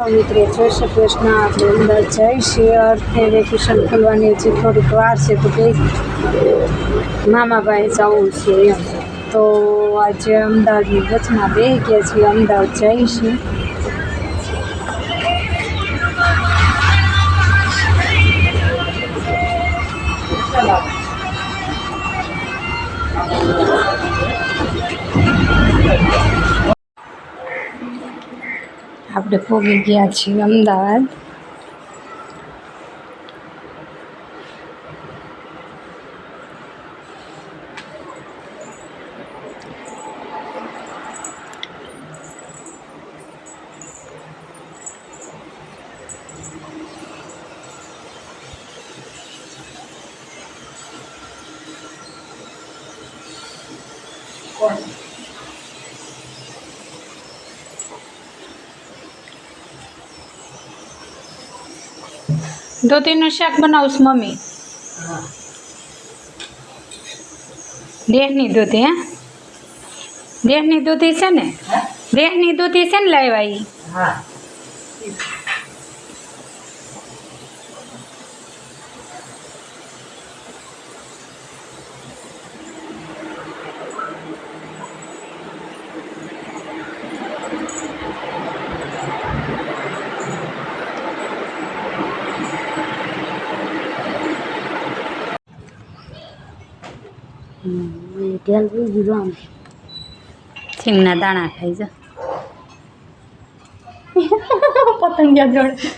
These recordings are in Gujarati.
મિત્રો જય શ્રી કૃષ્ણ. આપણે અમદાવાદ જઈ છીએ. અર્થે વેકેશન ખોલવાની હજી થોડીક વાર છે તો કંઈક મામાભાઈ જવું છે એમ. તો આજે અમદાવાદની બસમાં બેસી ગયા છીએ. અમદાવાદ જઈએ છીએ. આપણે પહોંચી ગયા છીએ અમદાવાદ. દૂધીનું શાક બનાવું મમ્મી. દેહની દૂધી હે? દેહની દૂધી છે ને? દેહની દૂધી છે ને લાવ્યા ઈ? હા. તેલ દીધું સિંગના દાણા ખાઈ જા. પતંગિયા જોડે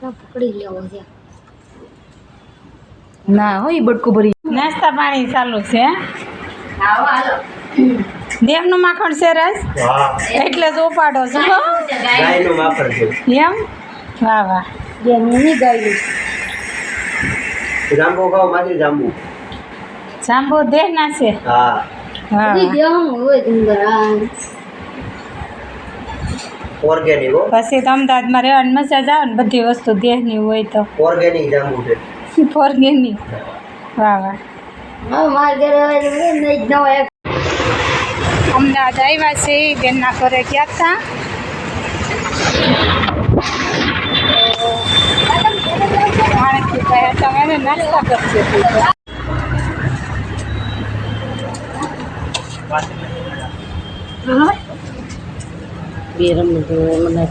પકડી લેવો છે. ના હોય બટકું ભરી નાસ્તા પાણી ચાલુ છે. દેવનું માખણ છે રસ એટલે જ ઉપાડો છો એમ? વાહ વાહ. જાંબુ દેહ ના છે. પછી તો અમદાવાદમાં રહેવાની મજા જ આવે ને. બધી વસ્તુ દેહની હોય તો ઓર્ગેનિક જાંબુ છે. ઓર્ગેનિક. વાહ વાહ. અમદાવાદ આવ્યા છે. બેનના ઘરે ગયા હતા. તમારે નાસ્તા કરશે. બે રમી મને